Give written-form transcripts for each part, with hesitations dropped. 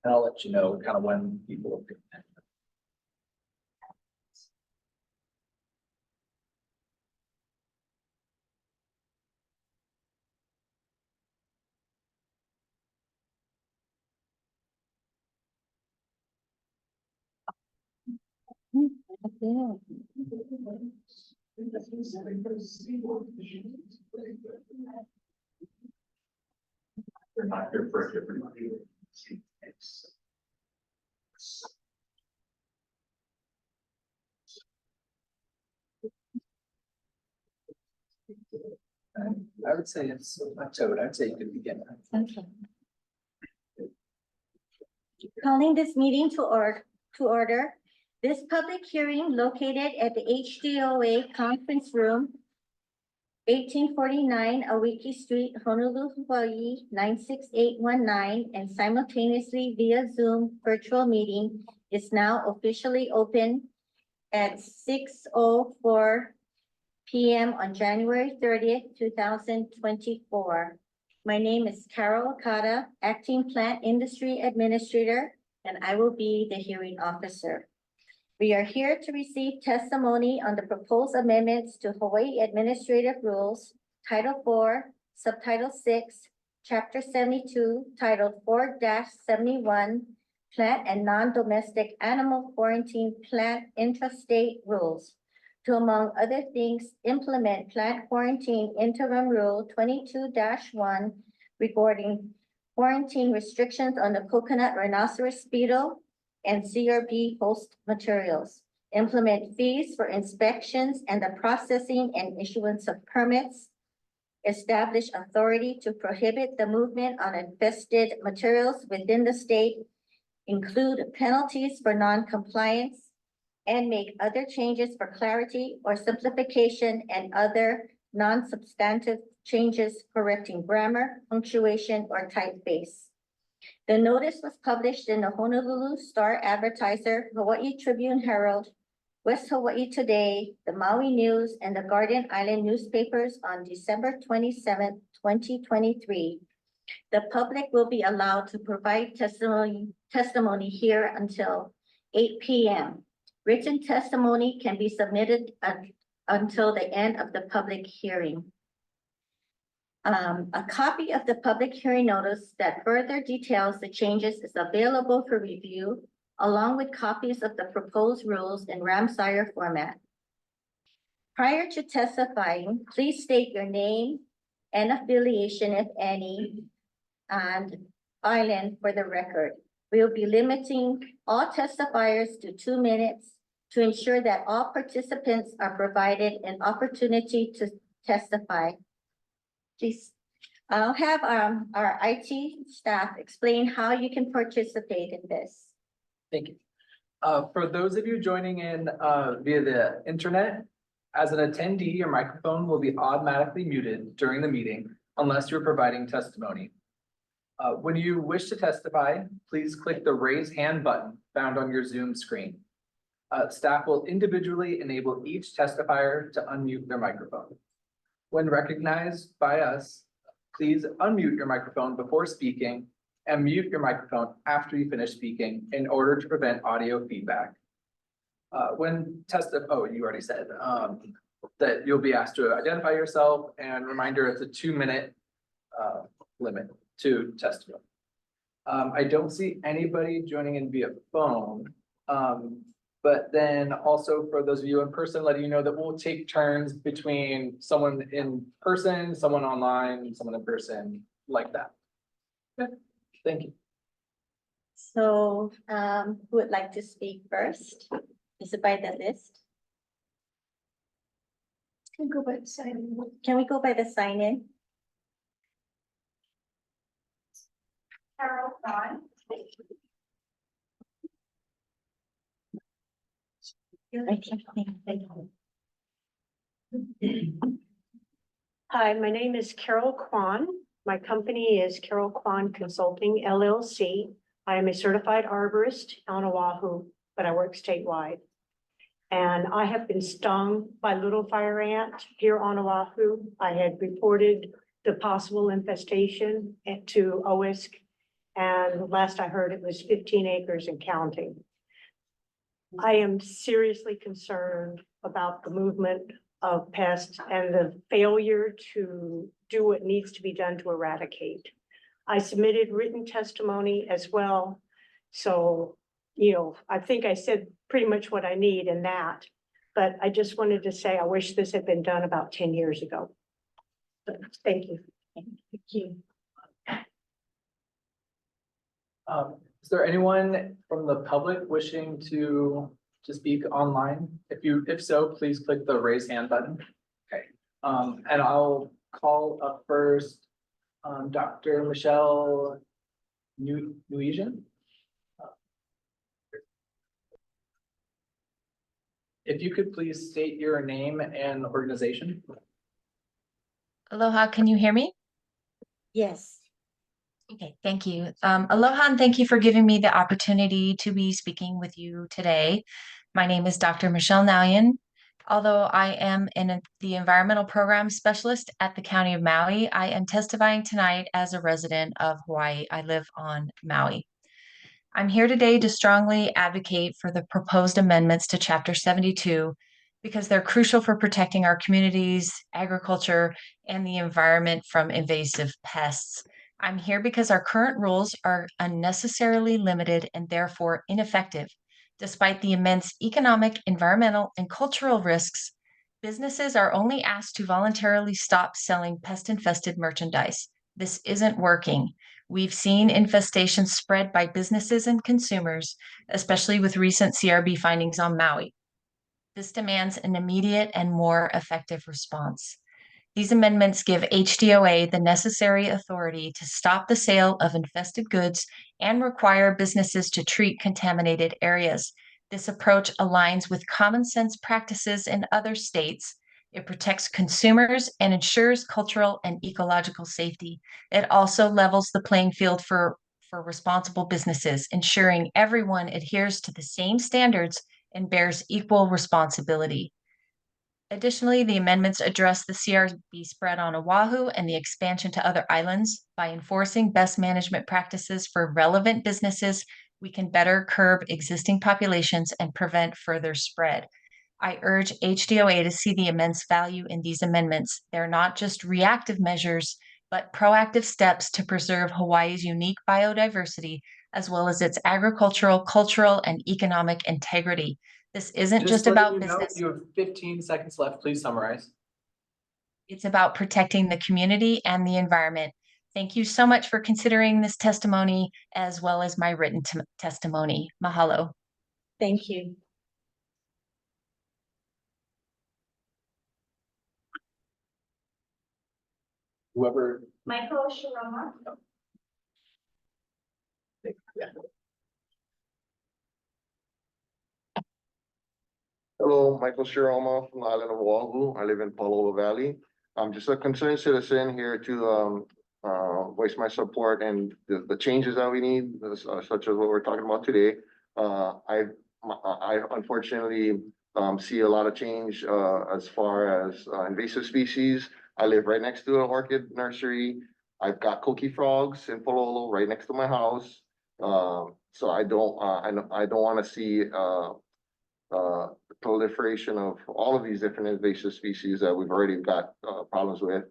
And I'll let you know kind of when people are doing that. They're not here for a different money. I would say it's a toad. I'd say you could begin. Okay. Calling this meeting to order. This public hearing located at the HDOA Conference Room, 1849 Auiki Street, Honolulu, Hawaii, 96819, and simultaneously via Zoom virtual meeting is now officially open at 6:04 p.m. on January 30th, 2024. My name is Carol Okada, Acting Plant Industry Administrator, and I will be the hearing officer. We are here to receive testimony on the proposed amendments to Hawaii Administrative Rules, Title 4, Subtitle 6, Chapter 72, Title 4-71, Plant and Non-Domestic Animal Quarantine Plant Intrastate Rules, to, among other things, implement Plant Quarantine Interim Rule 22-1 regarding quarantine restrictions on the coconut rhinoceros beetle and CRB host materials, implement fees for inspections and the processing and issuance of permits, establish authority to prohibit the movement on infested materials within the state, include penalties for non-compliance, and make other changes for clarity or simplification and other non-substantive changes correcting grammar, punctuation, or typeface. The notice was published in the Honolulu Star Advertiser, Hawaii Tribune Herald, West Hawaii Today, the Maui News, and the Guardian Island newspapers on December 27th, 2023. The public will be allowed to provide testimony here until 8 p.m. Written testimony can be submitted until the end of the public hearing. A copy of the public hearing notice that further details the changes is available for review, along with copies of the proposed rules in Ramsire format. Prior to testifying, please state your name and affiliation, if any, and island for the record. We will be limiting all testifiers to 2 minutes to ensure that all participants are provided an opportunity to testify. Please, I'll have our IT staff explain how you can participate in this. Thank you. For those of you joining in via the internet, as an attendee, your microphone will be automatically muted during the meeting unless you're providing testimony. When you wish to testify, please click the raise hand button found on your Zoom screen. Staff will individually enable each testifier to unmute their microphone. When recognized by us, please unmute your microphone before speaking and mute your microphone after you finish speaking in order to prevent audio feedback. You already said that you'll be asked to identify yourself, and reminder, it's a 2-minute limit to testimony. I don't see anybody joining in via phone. But then also for those of you in person, letting you know that we'll take turns between someone in person, someone online, someone in person, like that. Okay. Thank you. So who would like to speak first? Is it by the list? Can go by the sign. Can we go by the sign-in? Carol Vaughn. Hi, my name is Carol Kwan. My company is Carol Kwan Consulting LLC. I am a certified arborist on Oahu, but I work statewide. And I have been stung by little fire ant here on Oahu. I had reported the possible infestation to OISC And last I heard, it was 15 acres and counting. I am seriously concerned about the movement of pests and the failure to do what needs to be done to eradicate. I submitted written testimony as well. So, I think I said pretty much what I need in that. But I just wanted to say, I wish this had been done about 10 years ago. So, thank you. Thank you. Is there anyone from the public wishing to speak online? If so, please click the raise hand button. Okay, and I'll call up first, Dr. Michelle Nguyen. If you could please state your name and organization. Aloha, can you hear me? Yes. Okay, thank you. Aloha, and thank you for giving me the opportunity to be speaking with you today. My name is Dr. Michelle Nguyen. Although I am the environmental program specialist at the County of Maui, I am testifying tonight as a resident of Hawaii. I live on Maui. I'm here today to strongly advocate for the proposed amendments to Chapter 72 because they're crucial for protecting our communities, agriculture, and the environment from invasive pests. I'm here because our current rules are unnecessarily limited and therefore ineffective. Despite the immense economic, environmental, and cultural risks, businesses are only asked to voluntarily stop selling pest-infested merchandise. This isn't working. We've seen infestations spread by businesses and consumers, especially with recent CRB findings on Maui. This demands an immediate and more effective response. These amendments give HDOA the necessary authority to stop the sale of infested goods and require businesses to treat contaminated areas. This approach aligns with common sense practices in other states. It protects consumers and ensures cultural and ecological safety. It also levels the playing field for responsible businesses, ensuring everyone adheres to the same standards and bears equal responsibility. Additionally, the amendments address the CRB spread on Oahu and the expansion to other islands. By enforcing best management practices for relevant businesses, we can better curb existing populations and prevent further spread. I urge HDOA to see the immense value in these amendments. They're not just reactive measures, but proactive steps to preserve Hawaii's unique biodiversity, as well as its agricultural, cultural, and economic integrity. This isn't just letting about you know, business. you have 15 seconds left. Please summarize. It's about protecting the community and the environment. Thank you so much for considering this testimony as well as my written testimony. Mahalo. Thank you. Whoever. Michael Shiroma. Yeah. Hello, Michael Shiroma from the island of Oahu. I live in Palolo Valley. I'm just a concerned citizen here to voice my support and the changes that we need, such as what we're talking about today. I unfortunately see a lot of change as far as invasive species. I live right next to an orchid nursery. I've got coqui frogs in Palolo right next to my house. So I don't want to see proliferation of all of these different invasive species that we've already got problems with.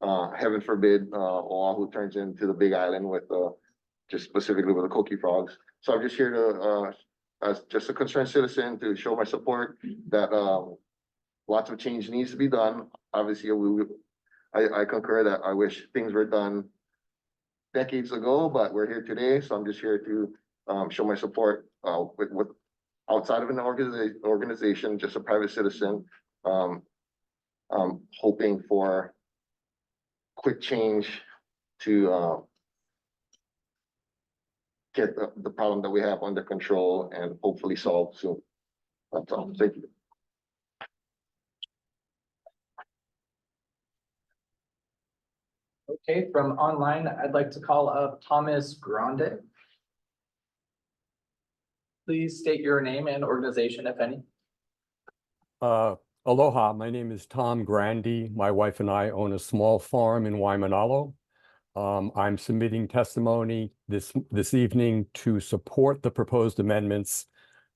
Heaven forbid, Oahu turns into the big island with just specifically with the coqui frogs. So I'm just here to, as just a concerned citizen, to show my support that lots of change needs to be done. Obviously, I concur that I wish things were done decades ago, but we're here today, so I'm just here to show my support with outside of an organization, just a private citizen, hoping for quick change to get the problem that we have under control and hopefully solve soon. That's all. Thank you. Okay, from online, I'd like to call up Thomas Grande. Please state your name and organization, if any. Aloha, my name is Tom Grandy. My wife and I own a small farm in Waimanalo. I'm submitting testimony this evening to support the proposed amendments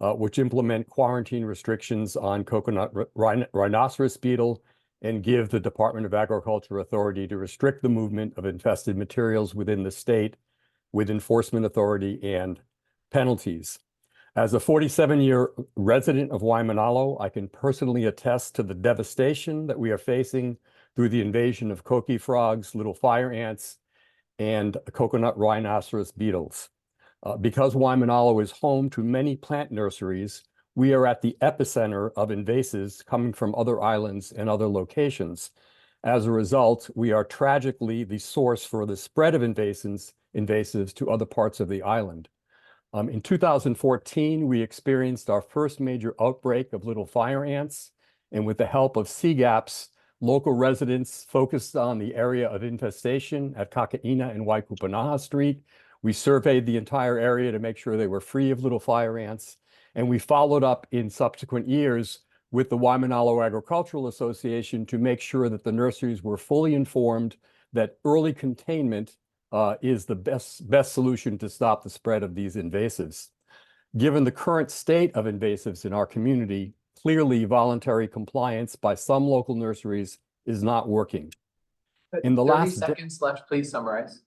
which implement quarantine restrictions on coconut rhinoceros beetle and give the Department of Agriculture authority to restrict the movement of infested materials within the state with enforcement authority and penalties. As a 47-year resident of Waimanalo, I can personally attest to the devastation that we are facing through the invasion of coqui frogs, little fire ants, and coconut rhinoceros beetles. Because Waimanalo is home to many plant nurseries, we are at the epicenter of invasives coming from other islands and other locations. As a result, we are tragically the source for the spread of invasives to other parts of the island. In 2014, we experienced our first major outbreak of little fire ants, and with the help of CGAPs, local residents focused on the area of infestation at Kakaina and Waikupanaha Street. We surveyed the entire area to make sure they were free of little fire ants, and we followed up in subsequent years with the Waimanalo Agricultural Association to make sure that the nurseries were fully informed that early containment is the best solution to stop the spread of these invasives. Given the current state of invasives in our community, clearly voluntary compliance by some local nurseries is not working. In the 30 last seconds left, please summarize.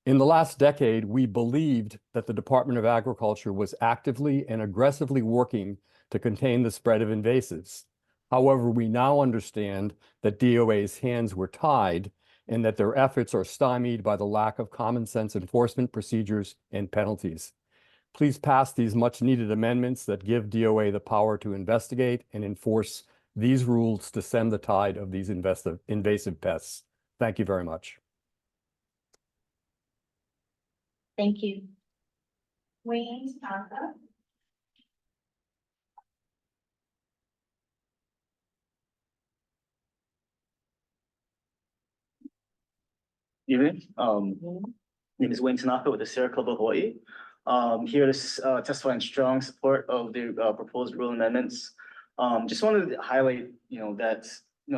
In the last decade, we believed that the Department of Agriculture was actively and aggressively working to contain the spread of invasives. However, we now understand that DOA's hands were tied and that their efforts are stymied by the lack of common sense enforcement procedures and penalties. Please pass these much needed amendments that give DOA the power to investigate and enforce these rules to stem the tide of these invasive pests. Thank you very much. Thank you. Wayne Tonka. Evening. Name is Wayne Tanaka with the Sierra Club of Hawaii. Here to testify in strong support of the proposed rule amendments. Just wanted to highlight, that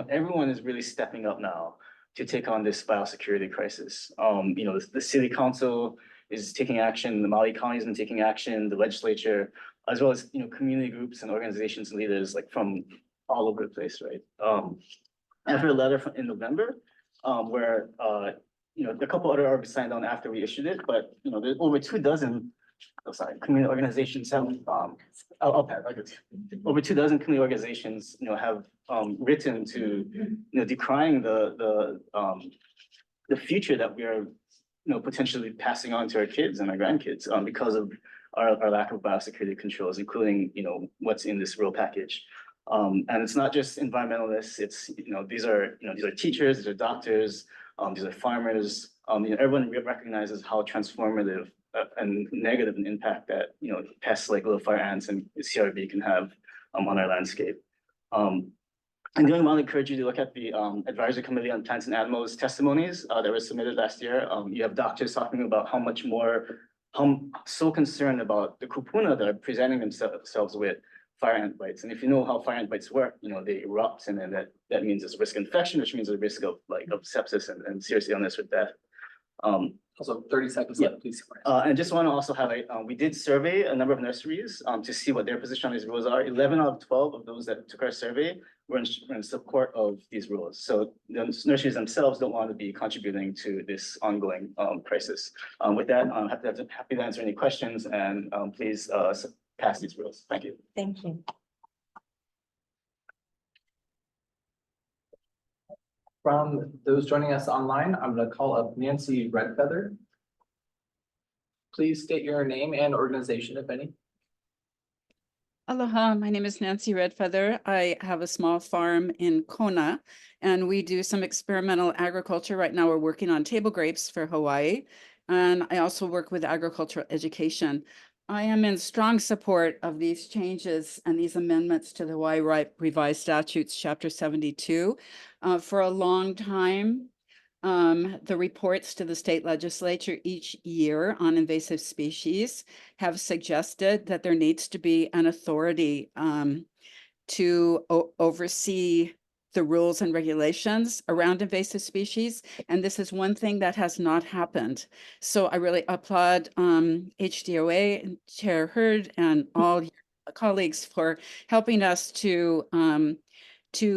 everyone is really stepping up now to take on this biosecurity crisis. The city council is taking action, the Maui County has been taking action, the legislature, as well as community groups and organizations and leaders like from all over the place, right? After a letter in November, where a couple other are signed on after we issued it, but there's over 24 community organizations have over 24 community organizations have written to decrying the future that we are potentially passing on to our kids and our grandkids because of our lack of biosecurity controls, including what's in this real package. And it's not just environmentalists, it's these are teachers, these are doctors, these are farmers. Everyone recognizes how transformative and negative an impact that pests like little fire ants and CRB can have on our landscape. And I want to encourage you to look at the Advisory Committee on Plants and Animals testimonies that were submitted last year. You have doctors talking about how so concerned about the kupuna that are presenting themselves with fire ant bites. And if you know how fire ant bites work, they erupt, and then that means there's a risk of infection, which means a risk of sepsis and serious illness with death. Also 30 seconds left, please. And just want to also highlight, we did survey a number of nurseries to see what their position on these rules are. 11 out of 12 of those that took our survey were in support of these rules. So the nurseries themselves don't want to be contributing to this ongoing crisis. With that, I'm happy to answer any questions, and please pass these rules. Thank you. Thank you. From those joining us online, I'm going to call up Nancy Redfeather. Please state your name and organization, if any. Aloha, my name is Nancy Redfeather. I have a small farm in Kona, and we do some experimental agriculture. Right now, we're working on table grapes for Hawaii, and I also work with agricultural education. I am in strong support of these changes and these amendments to the Hawaii Revised Statutes, Chapter 72. For a long time, the reports to the state legislature each year on invasive species have suggested that there needs to be an authority to oversee the rules and regulations around invasive species. And this is one thing that has not happened. So I really applaud HDOA and Chair Hurd and all your colleagues for helping us to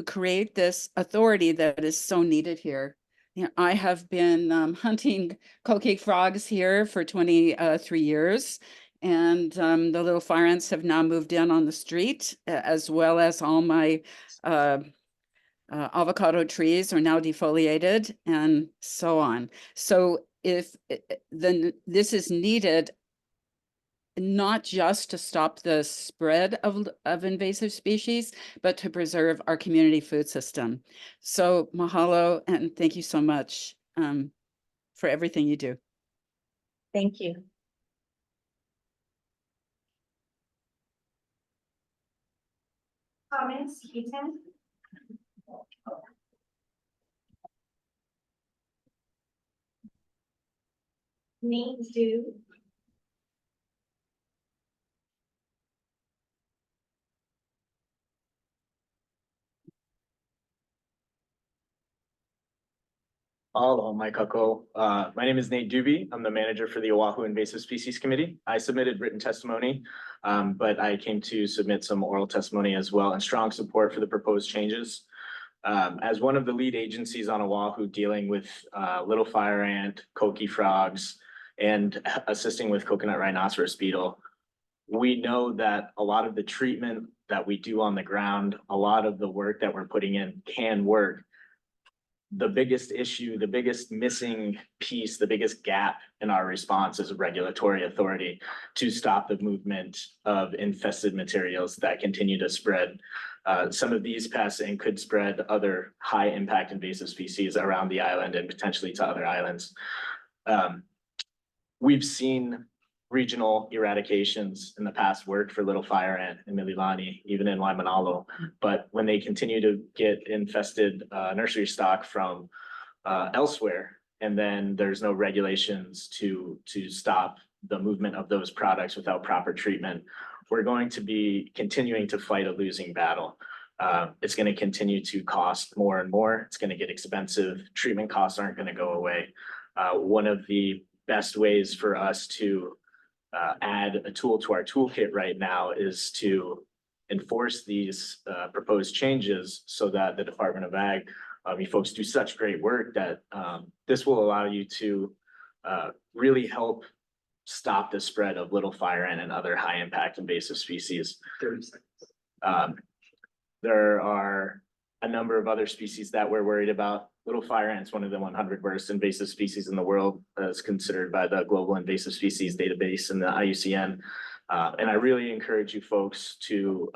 create this authority that is so needed here. You know, I have been hunting coqui frogs here for 23 years. And the little fire ants have now moved in on the street, as well as all my avocado trees are now defoliated and so on. So if then this is needed, not just to stop the spread of invasive species, but to preserve our community food system. So mahalo, and thank you so much for everything you do. Thank you. Comments, Keaton? Nate, do. Aloha, mai kako. My name is Nate Doobie. I'm the manager for the Oahu Invasive Species Committee. I submitted written testimony, but I came to submit some oral testimony as well and strong support for the proposed changes. As one of the lead agencies on Oahu dealing with little fire ant, coqui frogs, and assisting with coconut rhinoceros beetle, we know that a lot of the treatment that we do on the ground, a lot of the work that we're putting in can work. The biggest issue, the biggest missing piece, the biggest gap in our response is a regulatory authority to stop the movement of infested materials that continue to spread. Some of these pests and could spread other high impact invasive species around the island and potentially to other islands. We've seen regional eradications in the past work for little fire ant in Mililani, even in Waimanalo. But when they continue to get infested nursery stock from elsewhere, and then there's no regulations to stop the movement of those products without proper treatment, we're going to be continuing to fight a losing battle. It's going to continue to cost more and more. It's going to get expensive. Treatment costs aren't going to go away. One of the best ways for us to add a tool to our toolkit right now is to enforce these proposed changes so that the Department of Ag, you folks do such great work that this will allow you to really help stop the spread of little fire ant and other high impact invasive species. 30 seconds. There are a number of other species that we're worried about. Little fire ants, one of the 100 worst invasive species in the world, as considered by the Global Invasive Species Database and the IUCN. And I really encourage you folks to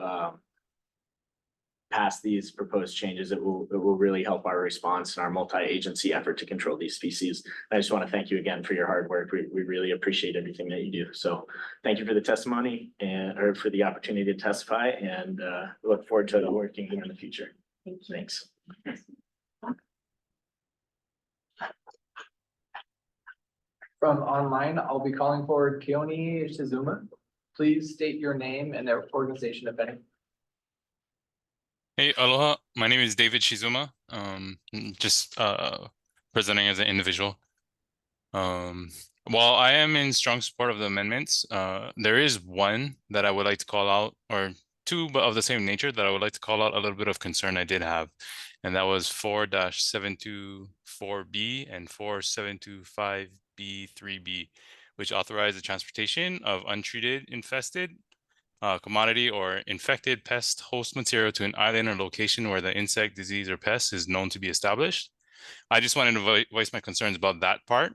pass these proposed changes. It will really help our response and our multi-agency effort to control these species. I just want to thank you again for your hard work. We really appreciate everything that you do. So thank you for the testimony or for the opportunity to testify, and look forward to working here in the future. Thank you. Thanks. From online, I'll be calling forward Keone Shizuma. Please state your name and their organization, if any. Hey, aloha. My name is David Shizuma. Just presenting as an individual. While I am in strong support of the amendments, there is one that I would like to call out, or two, but of the same nature, that I would like to call out a little bit of concern I did have. And that was 4-724B and 4725B3B, which authorize the transportation of untreated, infested, commodity or infected pest host material to an island or location where the insect, disease, or pest is known to be established. I just wanted to voice my concerns about that part.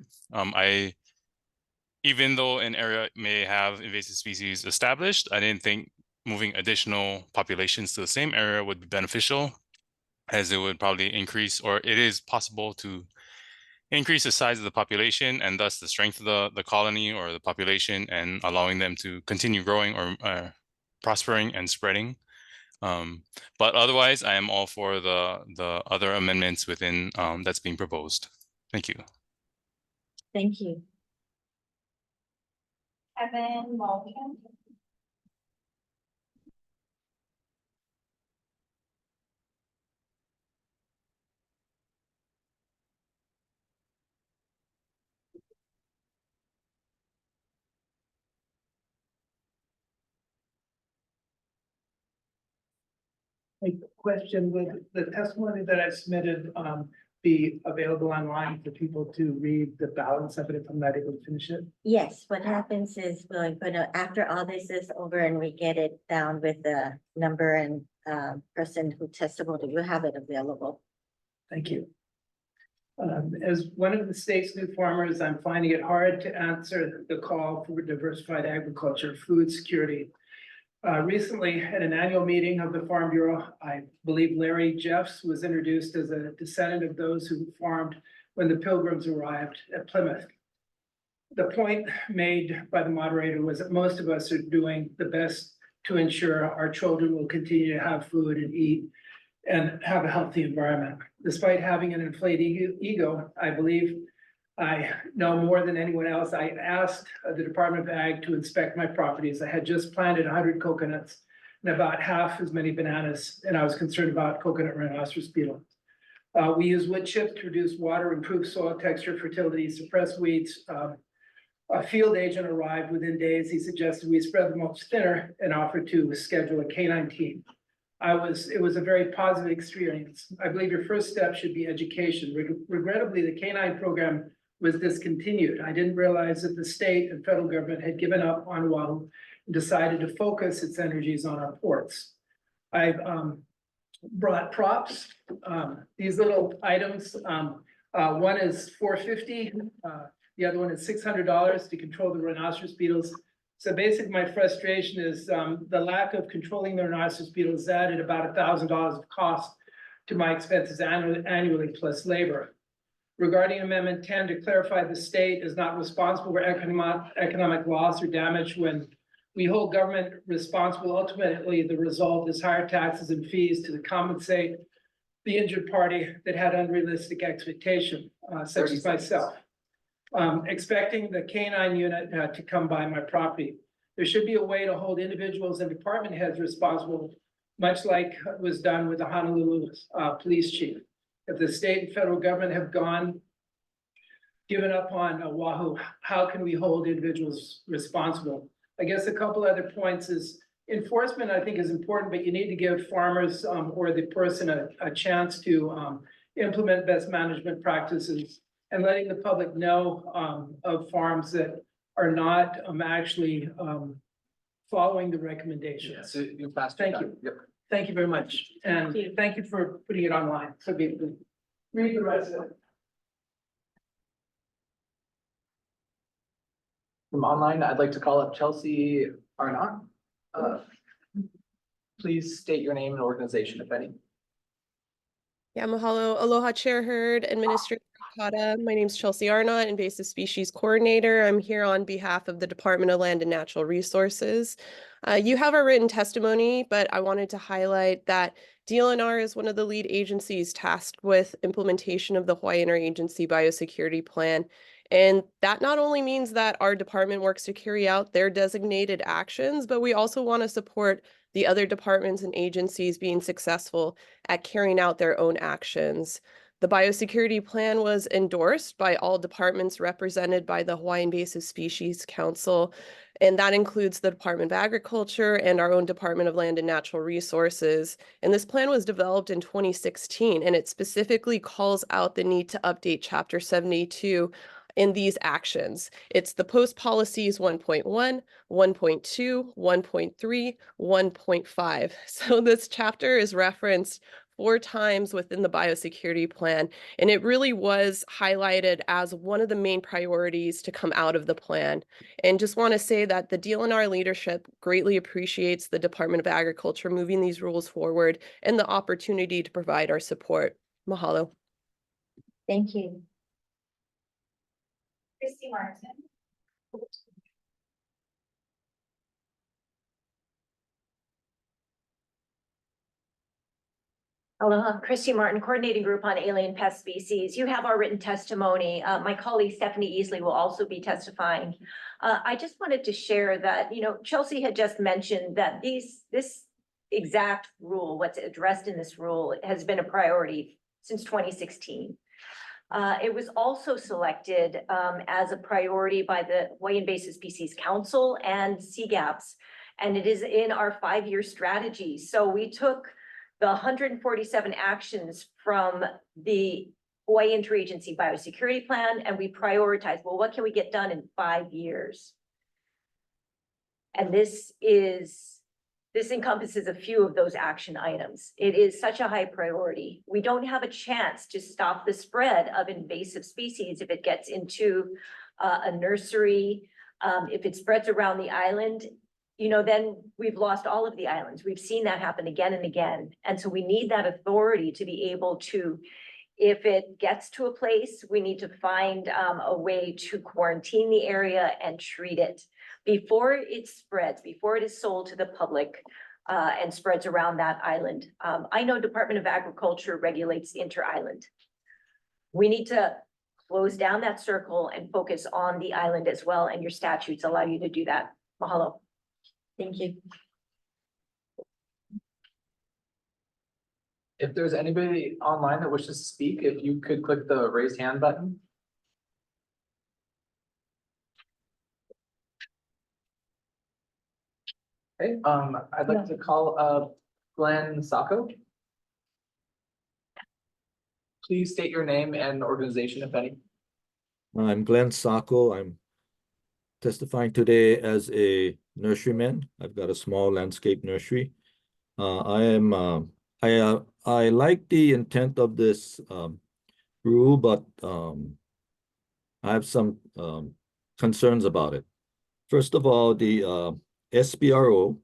Even though an area may have invasive species established, I didn't think moving additional populations to the same area would be beneficial, as it would probably increase, or it is possible to increase the size of the population and thus the strength of the colony or the population, and allowing them to continue growing or prospering and spreading. But otherwise, I am all for the other amendments within that's being proposed. Thank you. Thank you. Kevin Malkin. A question, would the testimony that I submitted, be available online for people to read the balance of it if I'm not able to finish it? Yes, what happens is we're gonna, after all this is over and we get it down with the number and person who testified, we'll have it available. Thank you. As one of the state's new farmers, I'm finding it hard to answer the call for diversified agriculture, food security. Recently, at an annual meeting of the Farm Bureau, I believe Larry Jeffs was introduced as a descendant of those who farmed when the Pilgrims arrived at Plymouth. The point made by the moderator was that most of us are doing the best to ensure our children will continue to have food and eat and have a healthy environment. Despite having an inflated ego, I believe I know more than anyone else. I asked the Department of Ag to inspect my properties. I had just planted 100 coconuts and about half as many bananas, and I was concerned about coconut rhinoceros beetle. We use wood chips to reduce water, improve soil texture, fertility, suppress weeds. A field agent arrived within days. He suggested we spread the mulch thinner and offered to schedule a canine team. It was a very positive experience. I believe your first step should be education. Regrettably, the canine program was discontinued. I didn't realize that the state and federal government had given up on Oahu and decided to focus its energies on our ports. I've brought props. These little items, one is $450, the other one is $600 to control the rhinoceros beetles. So basically my frustration is the lack of controlling the rhinoceros beetles added about $1,000 of cost to my expenses annually plus labor. Regarding Amendment 10, to clarify, the state is not responsible for economic loss or damage. When we hold government responsible, ultimately the result is higher taxes and fees to compensate the injured party that had unrealistic expectation, such as myself. Expecting the canine unit to come by my property. There should be a way to hold individuals and department heads responsible, much like was done with the Honolulu police chief. If the state and federal government have given up on Oahu, how can we hold individuals responsible? I guess a couple other points is enforcement, I think, is important, but you need to give farmers or the person a chance to implement best management practices and letting the public know of farms that are not actually following the recommendations. So you're fast. Thank you. Yep. Thank you very much. And you. thank you for putting it online. So people can read the rest of it. From online, I'd like to call up Chelsea Arnott. Please state your name and organization, if any. Yeah, mahalo. Aloha Chair Herd, Administrator Kata. My name is Chelsea Arnott, Invasive Species Coordinator. I'm here on behalf of the Department of Land and Natural Resources. You have our written testimony, but I wanted to highlight that DLNR is one of the lead agencies tasked with implementation of the Hawaii Interagency Biosecurity Plan. And that not only means that our department works to carry out their designated actions, but we also want to support the other departments and agencies being successful at carrying out their own actions. The biosecurity plan was endorsed by all departments represented by the Hawaii Invasive Species Council, and that includes the Department of Agriculture and our own Department of Land and Natural Resources. And this plan was developed in 2016, and it specifically calls out the need to update Chapter 72 in these actions. It's the post policies 1.1, 1.2, 1.3, 1.5. So this chapter is referenced 4 times within the biosecurity plan, and it really was highlighted as one of the main priorities to come out of the plan. And just want to say that the DLNR leadership greatly appreciates the Department of Agriculture moving these rules forward and the opportunity to provide our support. Mahalo. Thank you. Christy Martin. Aloha, Christy Martin, Coordinating Group on Alien Pest Species. You have our written testimony. My colleague Stephanie Easley will also be testifying. I just wanted to share that, Chelsea had just mentioned that this exact rule, what's addressed in this rule, has been a priority since 2016. It was also selected as a priority by the Hawaii Invasive Species Council and CGAPS, and it is in our 5-year strategy. So we took the 147 actions from the Hawaii Interagency Biosecurity Plan, and we prioritize, well, what can we get done in 5 years? And this encompasses a few of those action items. It is such a high priority. We don't have a chance to stop the spread of invasive species if it gets into a nursery, if it spreads around the island, then we've lost all of the islands. We've seen that happen again and again. And so we need that authority to be able to, if it gets to a place, we need to find a way to quarantine the area and treat it before it spreads, before it is sold to the public and spreads around that island. I know Department of Agriculture regulates inter-island. We need to close down that circle and focus on the island as well, and your statutes allow you to do that. Mahalo. Thank you. If there's anybody online that wishes to speak, if you could click the raise hand button. Okay, I'd like to call Glenn Sacco. Please state your name and organization, if any. I'm Glenn Sacco. I'm testifying today as a nurseryman. I've got a small landscape nursery. I like the intent of this rule, but I have some concerns about it. First of all, the SBRO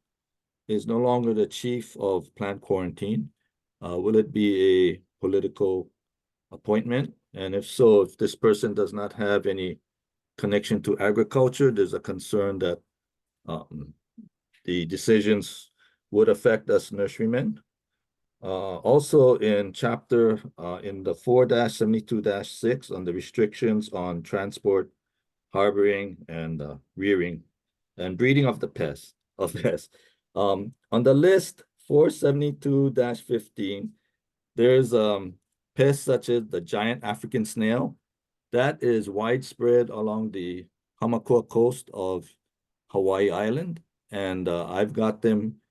is no longer the chief of plant quarantine. Will it be a political appointment? And if so, if this person does not have any connection to agriculture, there's a concern that the decisions would affect us nurserymen. Also in chapter in the 4-72-6 on the restrictions on transport, harboring, and rearing and breeding of the pests. On the list 472-15, there's pests such as the giant African snail that is widespread along the Hamakua coast of Hawaii Island, and I've got them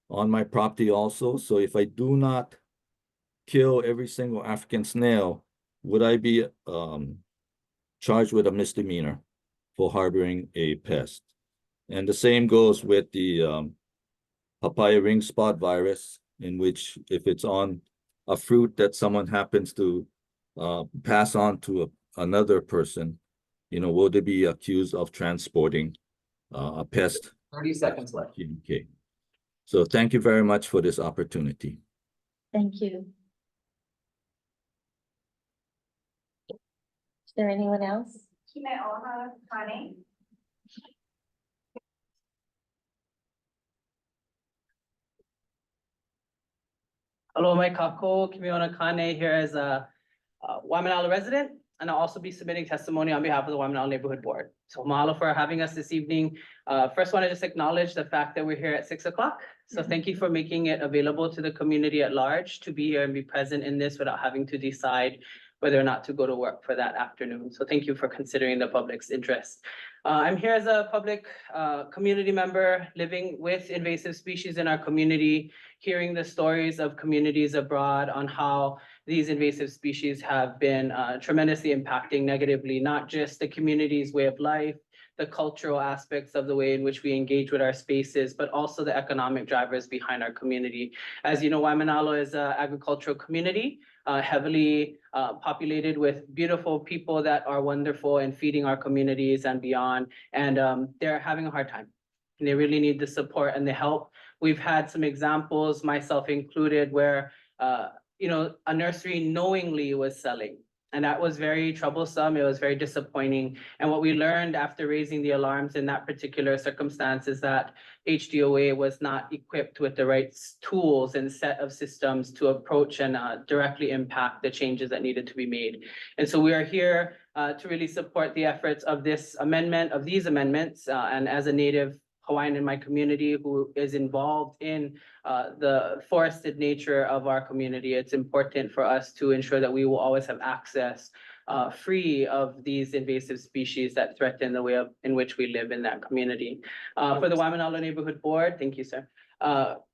on my property also. So if I do not kill every single African snail, would I be charged with a misdemeanor for harboring a pest? And the same goes with the papaya ring spot virus, in which if it's on a fruit that someone happens to pass on to another person, will they be accused of transporting a pest? 30 seconds left. Okay. So thank you very much for this opportunity. Thank you. Is there anyone else? Kimeoha Kane. Hello, my kako, Kimiona Kane here as a Waimanalo resident, and I'll also be submitting testimony on behalf of the Waimanalo Neighborhood Board. So mahalo for having us this evening. First want to just acknowledge the fact that we're here at 6 o'clock. So thank you for making it available to the community at large to be here and be present in this without having to decide whether or not to go to work for that afternoon. So thank you for considering the public's interest. I'm here as a public community member living with invasive species in our community, hearing the stories of communities abroad on how these invasive species have been tremendously impacting negatively, not just the community's way of life, the cultural aspects of the way in which we engage with our spaces, but also the economic drivers behind our community. As you know, Waimanalo is an agricultural community, heavily populated with beautiful people that are wonderful and feeding our communities and beyond. And they're having a hard time. And they really need the support and the help. We've had some examples, myself included, where a nursery knowingly was selling. And that was very troublesome. It was very disappointing. And what we learned after raising the alarms in that particular circumstance is that HDOA was not equipped with the right tools and set of systems to approach and directly impact the changes that needed to be made. And so we are here to really support the efforts of this amendment, of these amendments. And as a Native Hawaiian in my community who is involved in the forested nature of our community, it's important for us to ensure that we will always have access free of these invasive species that threaten the way in which we live in that community. For the Waimanalo Neighborhood Board, thank you, sir.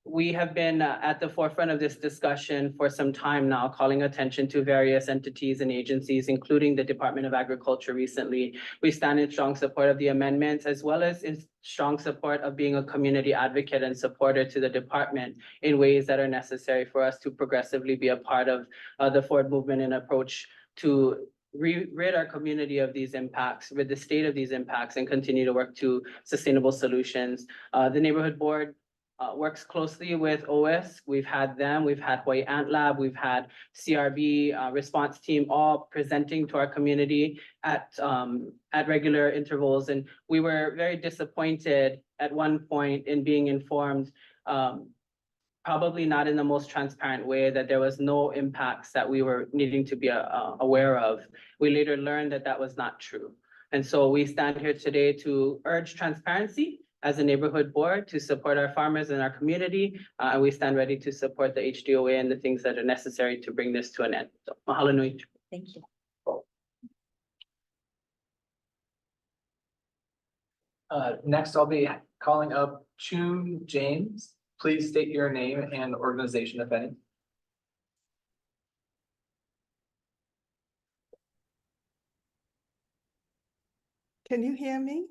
We have been at the forefront of this discussion for some time now, calling attention to various entities and agencies, including the Department of Agriculture recently. We stand in strong support of the amendments, as well as in strong support of being a community advocate and supporter to the department in ways that are necessary for us to progressively be a part of the forward movement and approach to rid our community of these impacts, rid the state of these impacts, and continue to work to sustainable solutions. The neighborhood board works closely with OS. We've had them, we've had Hawaii Ant Lab, we've had CRB response team all presenting to our community at regular intervals. And we were very disappointed at one point in being informed, probably not in the most transparent way, that there was no impacts that we were needing to be aware of. We later learned that that was not true. And so we stand here today to urge transparency as a neighborhood board, to support our farmers and our community. And we stand ready to support the HDOA and the things that are necessary to bring this to an end. So mahalo nui. Thank you. Next, I'll be calling up Chun James. Please state your name and organization, if any. Can you hear me?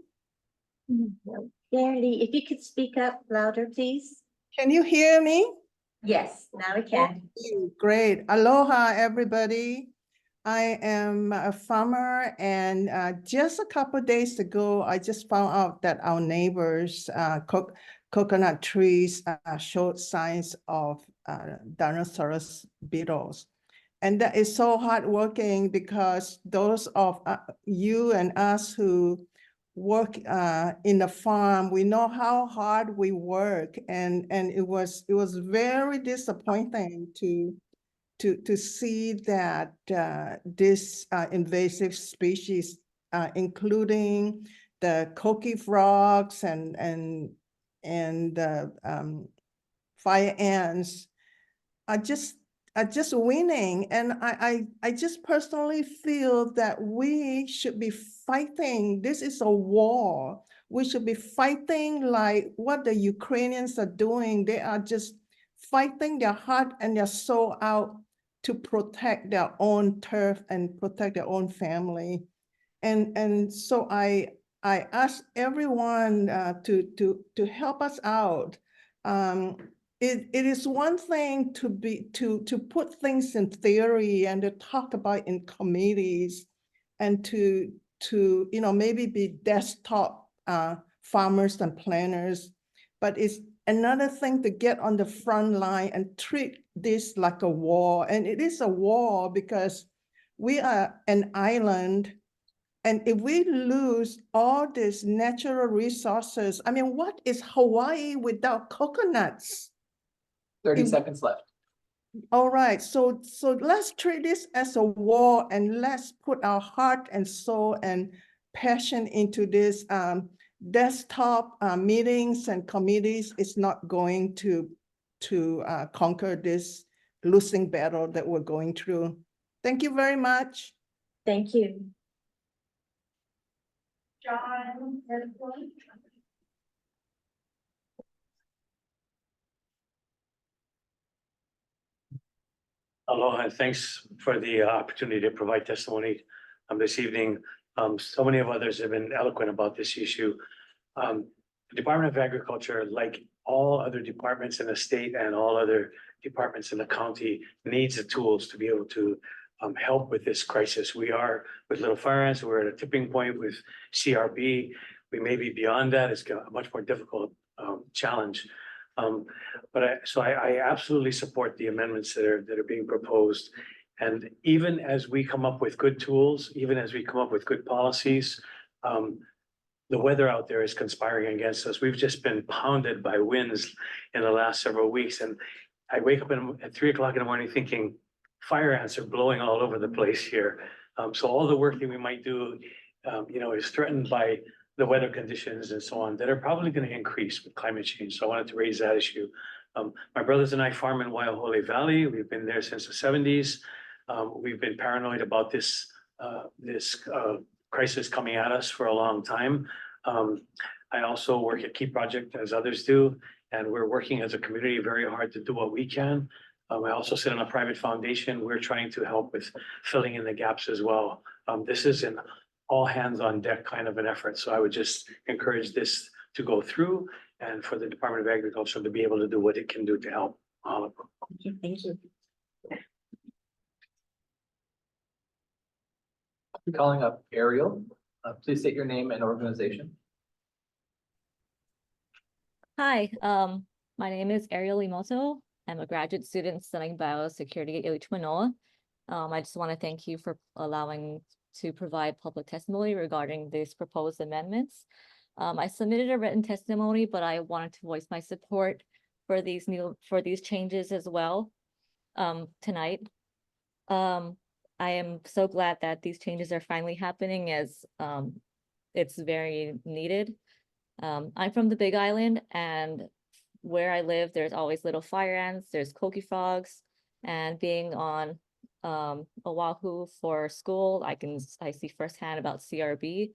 Barely. If you could speak up louder, please. Can you hear me? Yes, now we can. Great. Aloha, everybody. I am a farmer, and just a couple of days ago, I just found out that our neighbors' coconut trees showed signs of Dinosaurus beetles. And that is so hardworking, because those of you and us who work in the farm, we know how hard we work, and it was very disappointing to see that this invasive species, including the coqui frogs and the fire ants, are just winning. And I just personally feel that we should be fighting. This is a war. We should be fighting like what the Ukrainians are doing. They are just fighting their heart and their soul out to protect their own turf and protect their own family. And so I ask everyone to help us out. It is one thing to put things in theory and to talk about in committees, and to maybe be desktop farmers and planners, but it's another thing to get on the front line and treat this like a war. And it is a war because we are an island. And if we lose all these natural resources, I mean, what is Hawaii without coconuts? 30 seconds left. All right, so let's treat this as a war, and let's put our heart and soul and passion into this. Desktop meetings and committees is not going to conquer this losing battle that we're going through. Thank you very much. Thank you. John. Aloha, and thanks for the opportunity to provide testimony this evening. So many of others have been eloquent about this issue. The Department of Agriculture, like all other departments in the state and all other departments in the county, needs the tools to be able to help with this crisis. We are with Little Fire Ants, we're at a tipping point with CRB. We may be beyond that. It's a much more difficult challenge. So I absolutely support the amendments that are being proposed. And even as we come up with good tools, even as we come up with good policies, the weather out there is conspiring against us. We've just been pounded by winds in the last several weeks. And I wake up at 3 o'clock in the morning thinking fire ants are blowing all over the place here. So all the work that we might do, is threatened by the weather conditions and so on that are probably going to increase with climate change. So I wanted to raise that issue. My brothers and I farm in Waiahole Valley. We've been there since the 70s. We've been paranoid about this this crisis coming at us for a long time. I also work at Key Project as others do, and we're working as a community very hard to do what we can. I also sit on a private foundation. We're trying to help with filling in the gaps as well. This is an all hands on deck kind of an effort. So I would just encourage this to go through and for the Department of Agriculture to be able to do what it can do to help all of them. Thank you. Calling up Ariel. Please state your name and organization. Hi, my name is Ariel Limoso. I'm a graduate student studying biosecurity at UH Manoa. I just want to thank you for allowing to provide public testimony regarding these proposed amendments. I submitted a written testimony, but I wanted to voice my support for these changes as well tonight. I am so glad that these changes are finally happening as it's very needed. I'm from the Big Island, and where I live, there's always little fire ants, there's coqui frogs, and being on Oahu for school, I see firsthand about CRB.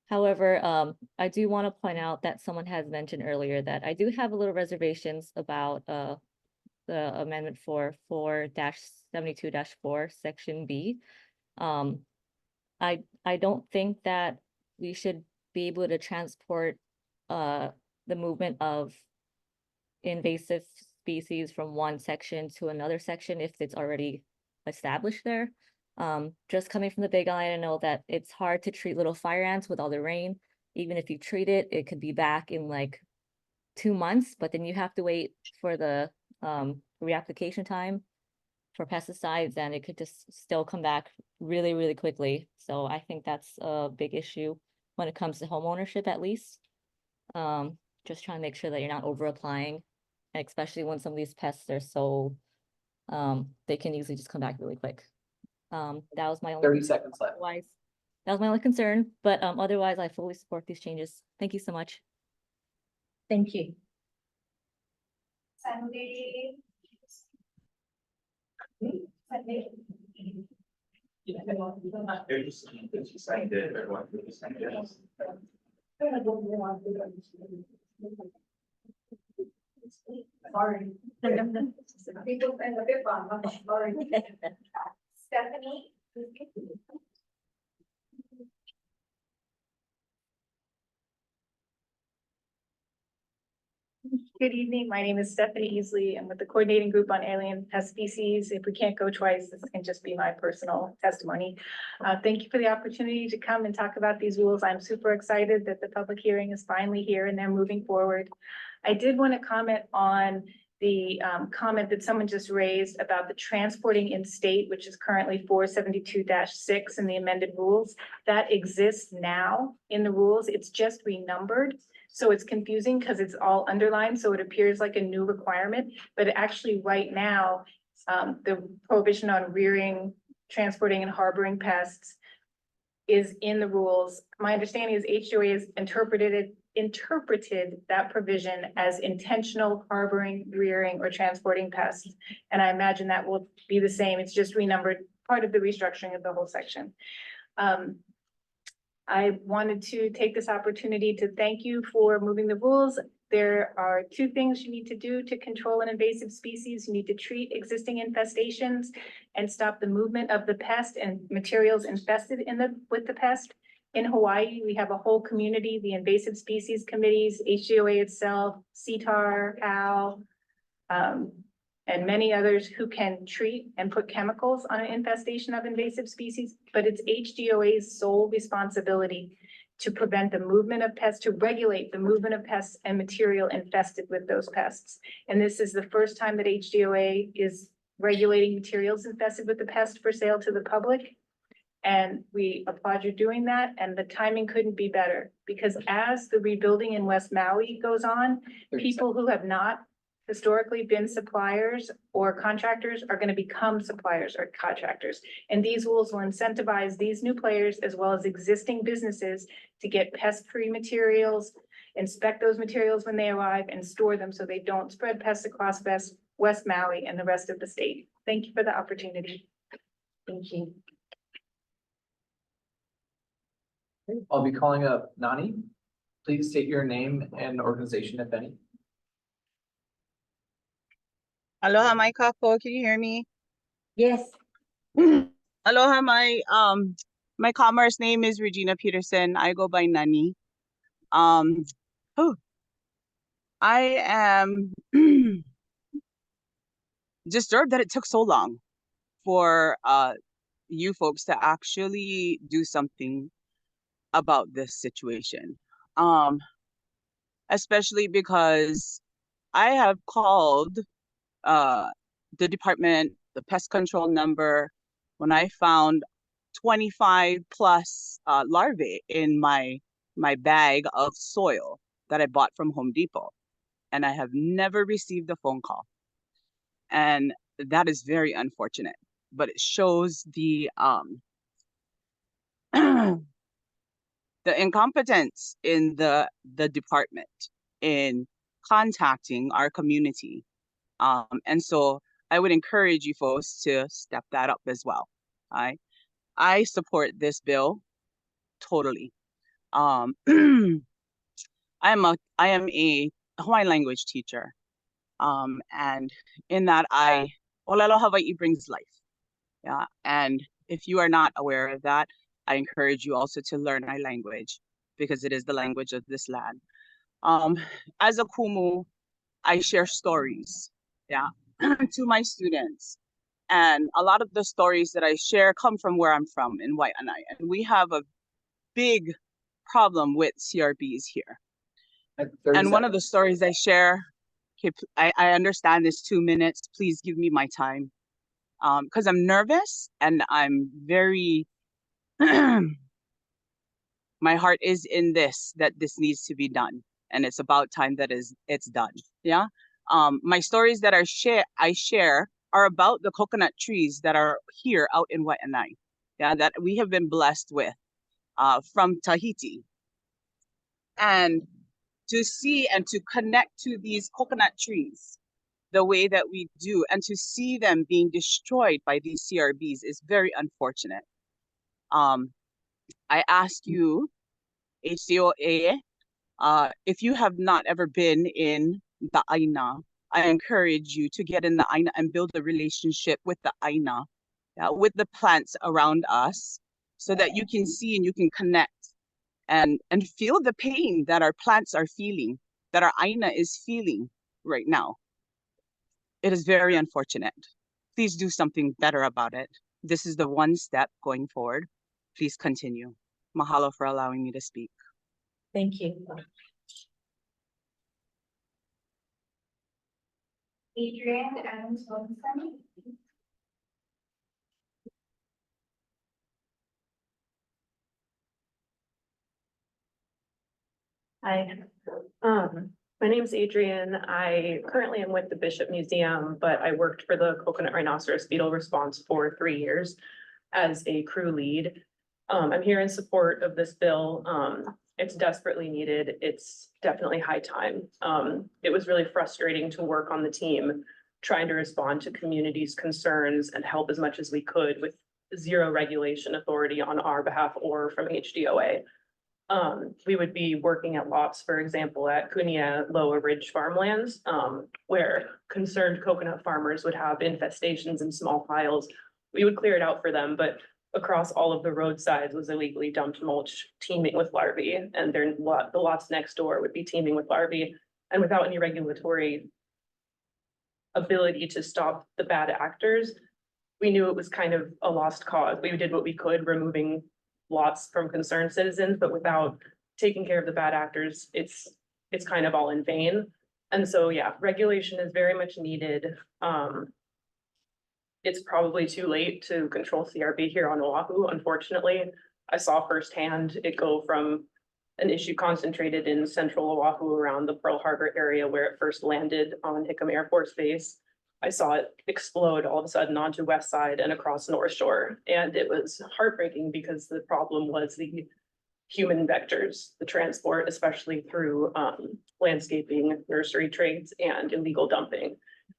However, I do want to point out that someone has mentioned earlier that I do have a little reservations about the amendment for 4-72-4, section B. I don't think that we should be able to transport the movement of invasive species from one section to another section if it's already established there. Just coming from the Big Island, I know that it's hard to treat little fire ants with all the rain. Even if you treat it, it could be back in like 2 months, but then you have to wait for the reapplication time for pesticides, and it could just still come back really, really quickly. So I think that's a big issue when it comes to home ownership, at least. Just trying to make sure that you're not over applying, and especially when some of these pests are so they can easily just come back really quick. That was my only 30 seconds left. That was my only concern, but otherwise I fully support these changes. Thank you so much. Thank you. Sandy. Stephanie. Good evening. My name is Stephanie Easley. I'm with the coordinating group on alien pest species. If we can't go twice, this can just be my personal testimony. Thank you for the opportunity to come and talk about these rules. I'm super excited that the public hearing is finally here and they're moving forward. I did want to comment on the comment that someone just raised about the transporting in state, which is currently 472-6 in the amended rules. That exists now in the rules. It's just renumbered. So it's confusing because it's all underlined, so it appears like a new requirement, but actually right now, the prohibition on rearing, transporting and harboring pests is in the rules. My understanding is HOA has interpreted that provision as intentional harboring, rearing or transporting pests. And I imagine that will be the same. It's just renumbered, part of the restructuring of the whole section. I wanted to take this opportunity to thank you for moving the rules. There are 2 things you need to do to control an invasive species. You need to treat existing infestations and stop the movement of the pest and materials infested with the pest. In Hawaii, we have a whole community, the invasive species committees, HGOA itself, CTAR, HAL, and many others who can treat and put chemicals on an infestation of invasive species, but it's HGOA's sole responsibility to prevent the movement of pests, to regulate the movement of pests and material infested with those pests. And this is the first time that HGOA is regulating materials infested with the pest for sale to the public. And we applaud you doing that. And the timing couldn't be better because as the rebuilding in West Maui goes on, people who have not historically been suppliers or contractors are going to become suppliers or contractors. And these rules will incentivize these new players as well as existing businesses to get pest-free materials, inspect those materials when they arrive and store them so they don't spread pests across West Maui and the rest of the state. Thank you for the opportunity. Thank you. Okay, I'll be calling up Nani. Please state your name and organization, if any. Aloha, my kapo. Can you hear me? Yes. Aloha, my commerce name is Regina Peterson. I go by Nani. Oh, I am disturbed that it took so long for you folks to actually do something about this situation. Especially because I have called the department, the pest control number, when I found 25 plus larvae in my bag of soil that I bought from Home Depot. And I have never received a phone call. And that is very unfortunate, but it shows the the incompetence in the department in contacting our community. And so I would encourage you folks to step that up as well. I support this bill totally. I am a Hawaiian language teacher. And in that Olelo Hawaii brings life. Yeah. And if you are not aware of that, I encourage you also to learn our language because it is the language of this land. As a kumu, I share stories, yeah, to my students. And a lot of the stories that I share come from where I'm from in Waianae. And we have a big problem with CRBs here. And one of the stories I share, okay, I understand this 2 minutes, please give me my time. Because I'm nervous and I'm very, my heart is in this, that this needs to be done. And it's about time that it's done, yeah? My stories that I share are about the coconut trees that are here out in Waianae, yeah, that we have been blessed with from Tahiti. And to see and to connect to these coconut trees the way that we do and to see them being destroyed by these CRBs is very unfortunate. I ask you, HCOA, if you have not ever been in the Aina, I encourage you to get in the Aina and build a relationship with the Aina, with the plants around us, so that you can see and you can connect and feel the pain that our plants are feeling, that our Aina is feeling right now. It is very unfortunate. Please do something better about it. This is the one step going forward. Please continue. Mahalo for allowing me to speak. Thank you. Adrian Adams Wilson. Hi, my name's Adrian. I currently am with the Bishop Museum, but I worked for the coconut rhinoceros beetle response for 3 years as a crew lead. I'm here in support of this bill. It's desperately needed. It's definitely high time. It was really frustrating to work on the team, trying to respond to communities' concerns and help as much as we could with zero regulation authority on our behalf or from HDOA. We would be working at lots, for example, at Kunia Lower Ridge farmlands, where concerned coconut farmers would have infestations in small piles. We would clear it out for them, but across all of the roadsides was illegally dumped mulch teeming with larvae, and the lots next door would be teeming with larvae. And without any regulatory ability to stop the bad actors, we knew it was kind of a lost cause. We did what we could, removing lots from concerned citizens, but without taking care of the bad actors, it's kind of all in vain. And so, yeah, regulation is very much needed. It's probably too late to control CRB here on Oahu, unfortunately. I saw firsthand it go from an issue concentrated in central Oahu around the Pearl Harbor area where it first landed on Hickam Air Force Base. I saw it explode all of a sudden onto West Side and across North Shore. And it was heartbreaking because the problem was the human vectors, the transport, especially through landscaping, nursery trades, and illegal dumping.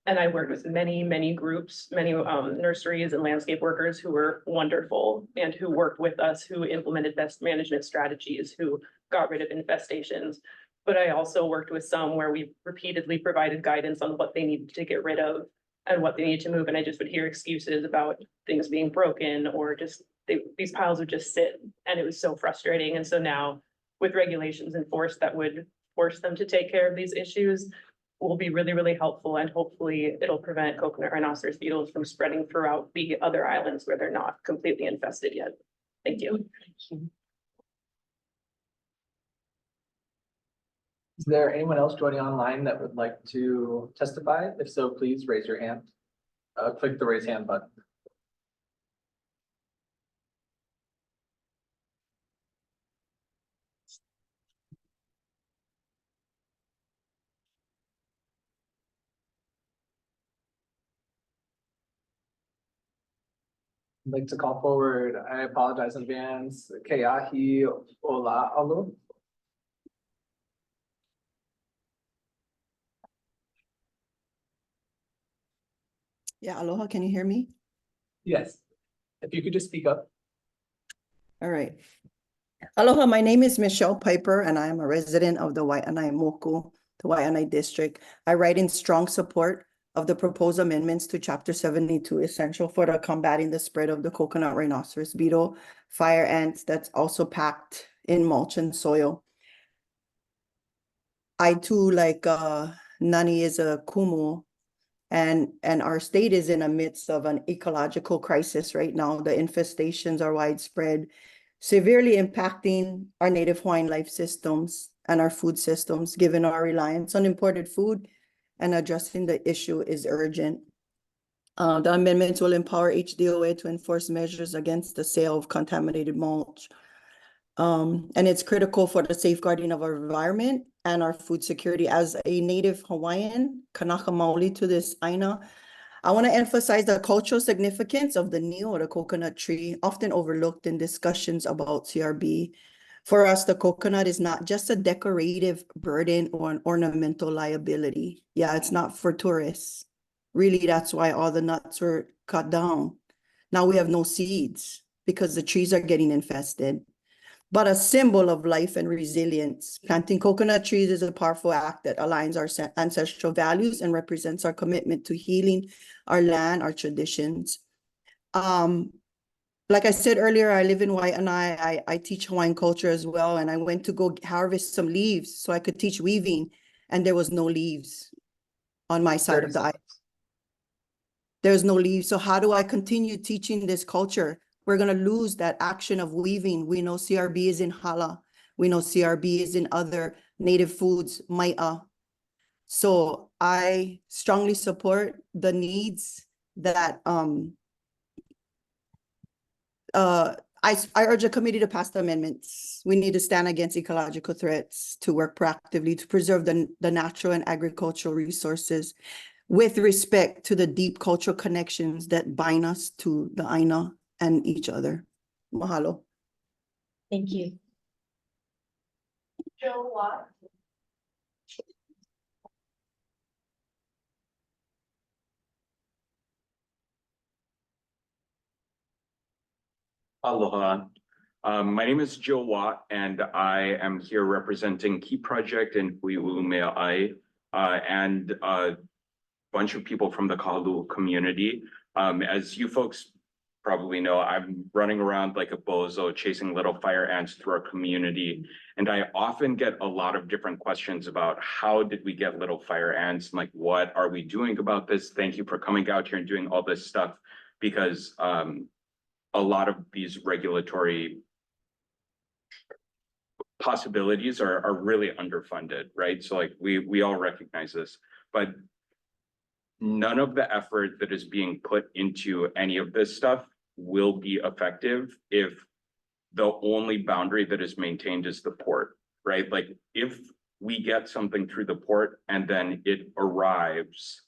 And I worked with many groups, many nurseries and landscape workers who were wonderful and who worked with us, who implemented best management strategies, who got rid of infestations. But I also worked with some where we repeatedly provided guidance on what they needed to get rid of and what they need to move. And I just would hear excuses about things being broken or just these piles would just sit. And it was so frustrating. And so now with regulations enforced that would force them to take care of these issues will be really helpful. And hopefully it'll prevent coconut rhinoceros beetles from spreading throughout the other islands where they're not completely infested yet. Thank you. Is there anyone else joining online that would like to testify? If so, please raise your hand. Click the raise hand button. I'd like to call forward, I apologize in advance, Keahi Ola'alu. Yeah, aloha, can you hear me? Yes, if you could just speak up. All right. Aloha, my name is Michelle Piper, and I am a resident of the Waianae Moku, the Waianae District. I write in strong support of the proposed amendments to Chapter 72, essential for the combating the spread of the coconut rhinoceros beetle, fire ants that's also packed in mulch and soil. I too, like Nani, is a kumu, and our state is in the midst of an ecological crisis right now. The infestations are widespread, severely impacting our native Hawaiian life systems and our food systems, given our reliance on imported food, and addressing the issue is urgent. The amendments will empower HDOA to enforce measures against the sale of contaminated mulch. And it's critical for the safeguarding of our environment and our food security. As a native Hawaiian, Kanaka Maoli to this aina, I want to emphasize the cultural significance of the niu, or the coconut tree, often overlooked in discussions about CRB. For us, the coconut is not just a decorative burden or an ornamental liability. Yeah, it's not for tourists. Really, that's why all the nuts were cut down. Now we have no seeds because the trees are getting infested. But a symbol of life and resilience. Planting coconut trees is a powerful act that aligns our ancestral values and represents our commitment to healing our land, our traditions. Like I said earlier, I live in Waianae. I teach Hawaiian culture as well, and I went to go harvest some leaves so I could teach weaving, and there was no leaves on my side of the island. There's no leaves. So how do I continue teaching this culture? We're going to lose that action of weaving. We know CRB is in hala. We know CRB is in other native foods, mai'a. So I strongly support the needs that I urge the committee to pass the amendments. We need to stand against ecological threats, to work proactively to preserve the natural and agricultural resources with respect to the deep cultural connections that bind us to the aina and each other. Mahalo. Thank you. Joe Watt. Aloha. My name is Joe Watt, and I am here representing Key Project and Hui'ulumea'ai, and a bunch of people from the Kahulu community. As you folks probably know, I'm running around like a bozo chasing little fire ants through our community. And I often get a lot of different questions about how did we get little fire ants? I'm like, what are we doing about this? Thank you for coming out here and doing all this stuff, because a lot of these regulatory possibilities are really underfunded, right? So like we all recognize this, but none of the effort that is being put into any of this stuff will be effective if the only boundary that is maintained is the port, right? Like if we get something through the port and then it arrives,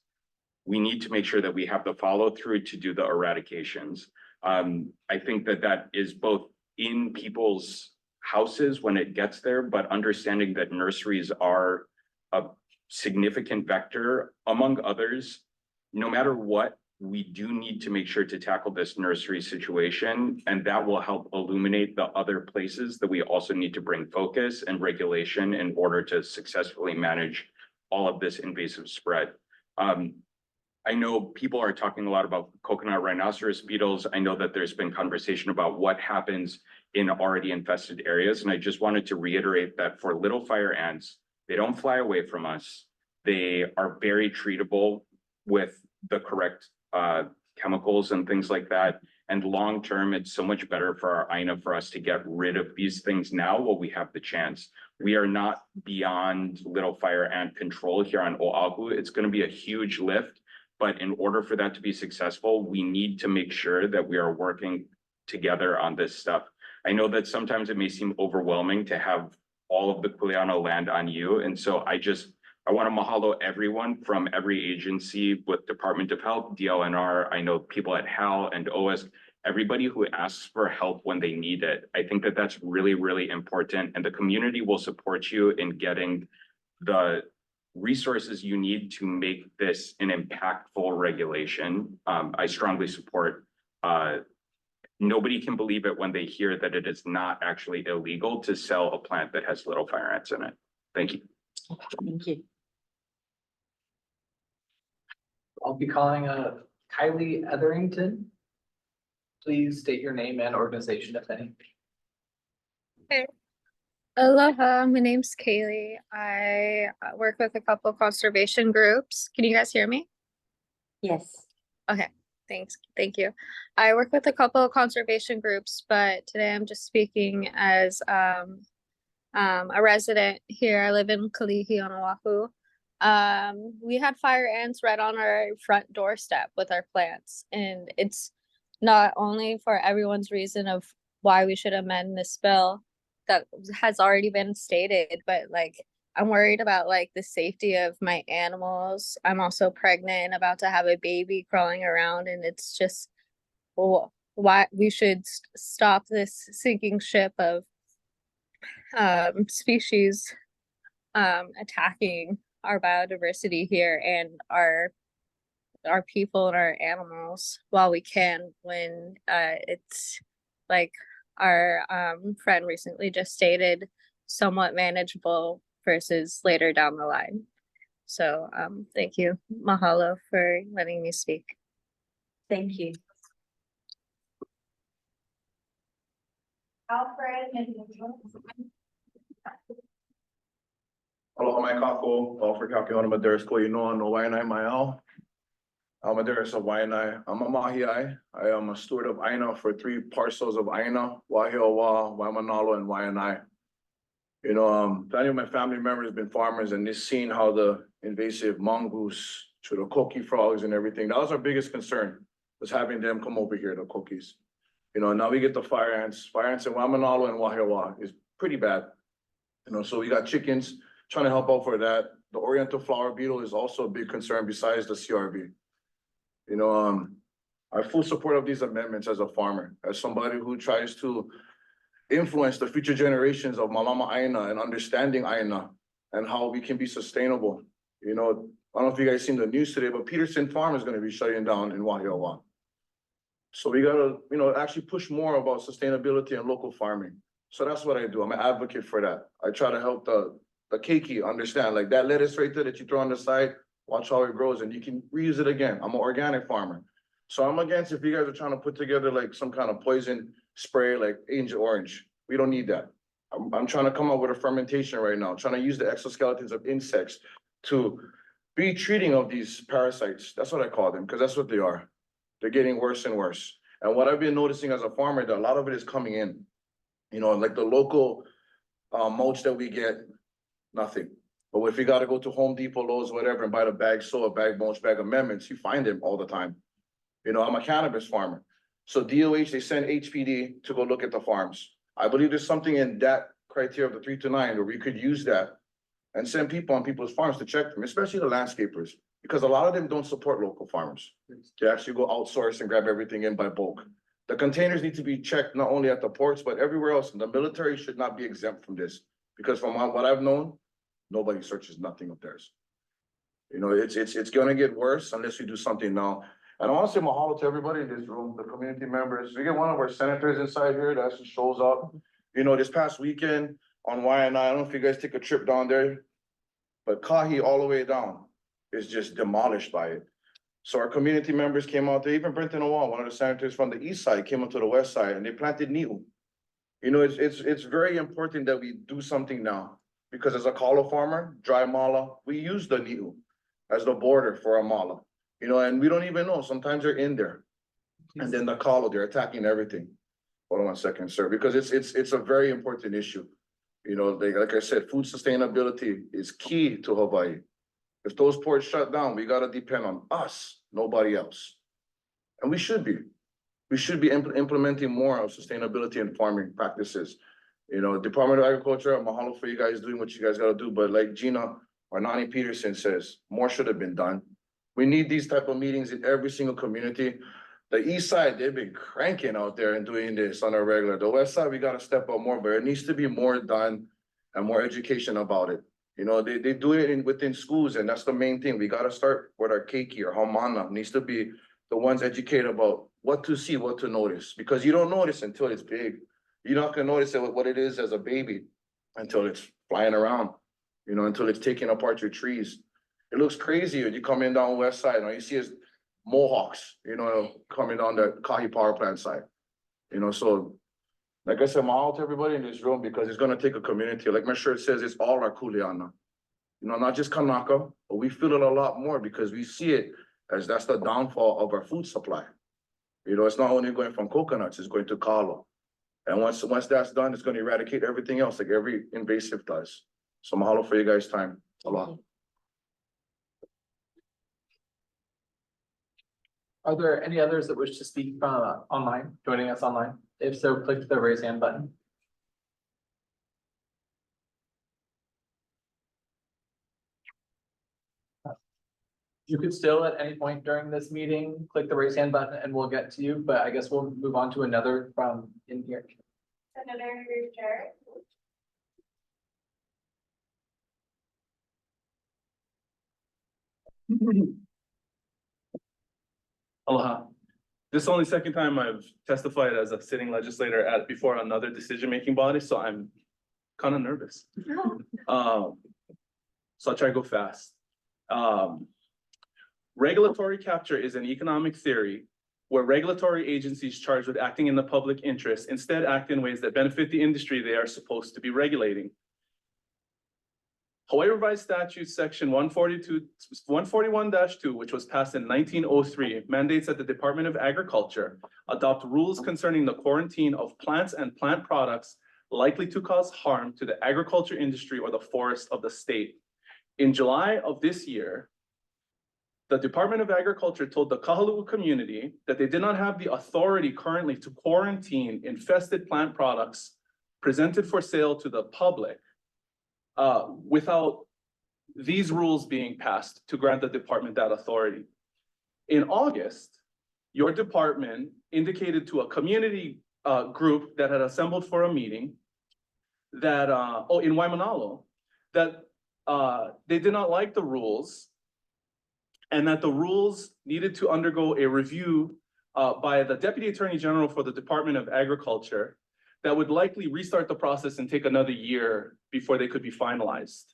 we need to make sure that we have the follow through to do the eradications. I think that is both in people's houses when it gets there, but understanding that nurseries are a significant vector, among others, no matter what, we do need to make sure to tackle this nursery situation, and that will help illuminate the other places that we also need to bring focus and regulation in order to successfully manage all of this invasive spread. I know people are talking a lot about coconut rhinoceros beetles. I know that there's been conversation about what happens in already infested areas, and I just wanted to reiterate that for little fire ants, they don't fly away from us. They are very treatable with the correct chemicals and things like that. And long term, it's so much better for our INA for us to get rid of these things now while we have the chance. We are not beyond little fire ant control here on Oahu. It's going to be a huge lift, but in order for that to be successful, we need to make sure that we are working together on this stuff. I know that sometimes it may seem overwhelming to have all of the Kuleana land on you. And so I want to mahalo everyone from every agency with Department of Health, DLNR. I know people at HAL and OS, everybody who asks for help when they need it. I think that that's really, really important. And the community will support you in getting the resources you need to make this an impactful regulation. I strongly support. Nobody can believe it when they hear that it is not actually illegal to sell a plant that has little fire ants in it. Thank you. Thank you. I'll be calling Kylie Etherington. Please state your name and organization, if any. Hey. Aloha, my name's Kaylee. I work with a couple conservation groups. Can you guys hear me? Yes. Okay, thanks. Thank you. I work with a couple of conservation groups, but today I'm just speaking as a resident here. I live in Kalihi on Oahu. We had fire ants right on our front doorstep with our plants, and it's not only for everyone's reason of why we should amend this bill that has already been stated, but like I'm worried about like the safety of my animals. I'm also pregnant and about to have a baby crawling around, and it's just why we should stop this sinking ship of species attacking our biodiversity here and our people and our animals while we can, when it's like our friend recently just stated, somewhat manageable versus later down the line. So thank you. Mahalo for letting me speak. Thank you. Alfred and Aloha mai kako, Alfred Kakeona Maderas ko inoa no Waianae mai ao. Maderas of Waianae. I'm a mahiai. I am a steward of Aina for 3 parcels of Aina, Wahiawa, Waimanalo, and Waianae. You know, many of my family members have been farmers, and they've seen how the invasive mongoose, to the koki frogs and everything. That was our biggest concern, was having them come over here, the kokis. You know, now we get the fire ants. Fire ants in Waimanalo and Wahiawa is pretty bad. You know, so we got chickens trying to help out for that. The Oriental flower beetle is also a big concern besides the CRB. You know, I full support of these amendments as a farmer, as somebody who tries to influence the future generations of Malama Aina and understanding Aina and how we can be sustainable. You know, I don't know if you guys seen the news today, but Peterson Farm is going to be shutting down in Wahiawa. So we gotta, you know, actually push more about sustainability and local farming. So that's what I do. I'm an advocate for that. I try to help the keiki understand, like that lettuce right there that you throw on the side, watch how it grows and you can reuse it again. I'm an organic farmer. So I'm against if you guys are trying to put together like some kind of poison spray like Angel Orange. We don't need that. I'm trying to come up with a fermentation right now, trying to use the exoskeletons of insects to be treating of these parasites. That's what I call them, because that's what they are. They're getting worse and worse. And what I've been noticing as a farmer, that a lot of it is coming in. You know, like the local mulch that we get, nothing. But if you got to go to Home Depot, Lowe's, whatever, and buy the bag soil, bag mulch, bag amendments, you find them all the time. You know, I'm a cannabis farmer. So DOH, they send HPD to go look at the farms. I believe there's something in that criteria of the 3 to 9 where we could use that and send people on people's farms to check them, especially the landscapers, because a lot of them don't support local farmers. They actually go outsource and grab everything in by bulk. The containers need to be checked not only at the ports, but everywhere else. And the military should not be exempt from this, because from what I've known, nobody searches nothing of theirs. You know, it's gonna get worse unless we do something now. And I want to say mahalo to everybody in this room, the community members. We get one of our senators inside here that actually shows up. You know, this past weekend on YNI, I don't know if you guys take a trip down there, but Kahi all the way down is just demolished by it. So our community members came out there, even Brenton Owan, one of the senators from the east side, came up to the west side and they planted niu. You know, it's very important that we do something now, because as a kalo farmer, dry mala, we use the niu as the border for a mala. You know, and we don't even know, sometimes they're in there. And then the kalo, they're attacking everything. Hold on one second, sir, because it's a very important issue. You know, like I said, food sustainability is key to Hawaii. If those ports shut down, we gotta depend on us, nobody else. And we should be. We should be implementing more of sustainability and farming practices. You know, Department of Agriculture, mahalo for you guys doing what you guys gotta do, but like Gina or Nani Peterson says, more should have been done. We need these type of meetings in every single community. The east side, they've been cranking out there and doing this on a regular. The west side, we gotta step up more, but it needs to be more done and more education about it. You know, they do it within schools, and that's the main thing. We gotta start with our keiki or haumana, needs to be the ones educated about what to see, what to notice, because you don't notice until it's big. You're not gonna notice what it is as a baby until it's flying around, you know, until it's taking apart your trees. It looks crazy when you come in down west side, and all you see is mohawks, you know, coming down the Kahi power plant side. You know, so like I said, mahalo to everybody in this room, because it's gonna take a community. Like my shirt says, it's all our kuleana. You know, not just Kanaka, but we feel it a lot more because we see it as that's the downfall of our food supply. You know, it's not only going from coconuts, it's going to kalo. And once that's done, it's gonna eradicate everything else, like every invasive does. So mahalo for you guys' time. Aloha. Are there any others that wish to speak from online, joining us online? If so, click the raise hand button. You could still at any point during this meeting, click the raise hand button and we'll get to you, but I guess we'll move on to another from in here. Senator Jarrett. Aloha. This is only second time I've testified as a sitting legislator before another decision-making body, so I'm kind of nervous. So I'll try to go fast. Regulatory capture is an economic theory where regulatory agencies charged with acting in the public interest instead act in ways that benefit the industry they are supposed to be regulating. Hawaii Revised Statute Section 141-2, which was passed in 1903, mandates that the Department of Agriculture adopt rules concerning the quarantine of plants and plant products likely to cause harm to the agriculture industry or the forest of the state. In July of this year, the Department of Agriculture told the Kahului community that they did not have the authority currently to quarantine infested plant products presented for sale to the public without these rules being passed to grant the department that authority. In August, your department indicated to a community group that had assembled for a meeting that, in Waimanalo, that they did not like the rules and that the rules needed to undergo a review by the Deputy Attorney General for the Department of Agriculture that would likely restart the process and take another year before they could be finalized.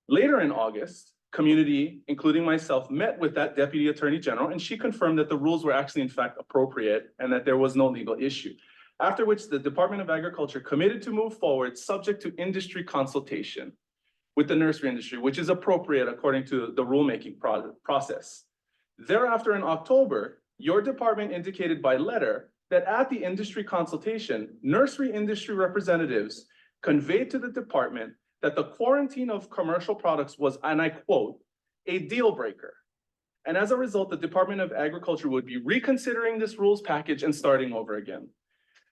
Later in August, community, including myself, met with that Deputy Attorney General, and she confirmed that the rules were actually in fact appropriate and that there was no legal issue. After which the Department of Agriculture committed to move forward subject to industry consultation with the nursery industry, which is appropriate according to the rulemaking process. Thereafter in October, your department indicated by letter that at the industry consultation, nursery industry representatives conveyed to the department that the quarantine of commercial products was, and I quote, a deal breaker. And as a result, the Department of Agriculture would be reconsidering this rules package and starting over again.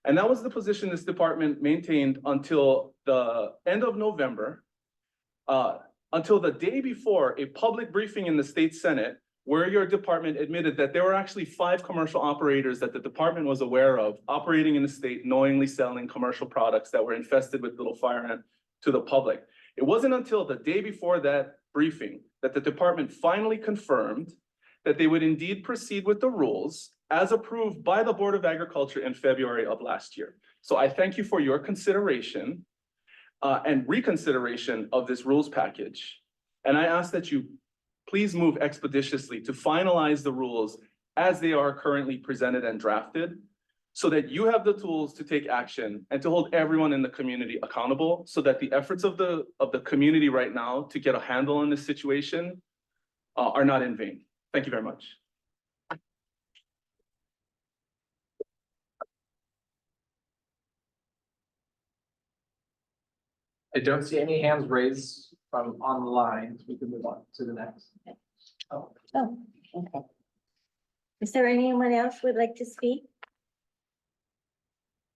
And that was the position this department maintained until the end of November, until the day before a public briefing in the state Senate, where your department admitted that there were actually 5 commercial operators that the department was aware of operating in the state, knowingly selling commercial products that were infested with little fire ant to the public. It wasn't until the day before that briefing that the department finally confirmed that they would indeed proceed with the rules as approved by the Board of Agriculture in February of last year. So I thank you for your consideration and reconsideration of this rules package. And I ask that you please move expeditiously to finalize the rules as they are currently presented and drafted, so that you have the tools to take action and to hold everyone in the community accountable, so that the efforts of the community right now to get a handle on this situation are not in vain. Thank you very much. I don't see any hands raised from online. We can move on to the next. Oh, Oh, okay. Is there anyone else who would like to speak?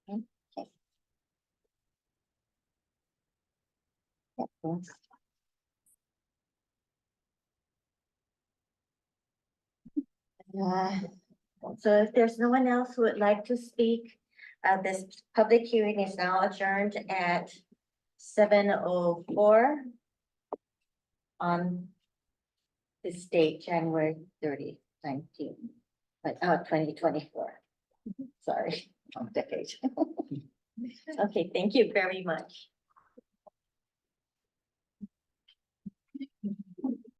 Okay. Uh, So if there's no one else who would like to speak, this public hearing is now adjourned at 7:04 on this date, January 30, 2024. Sorry, wrong decade. Okay, thank you very much.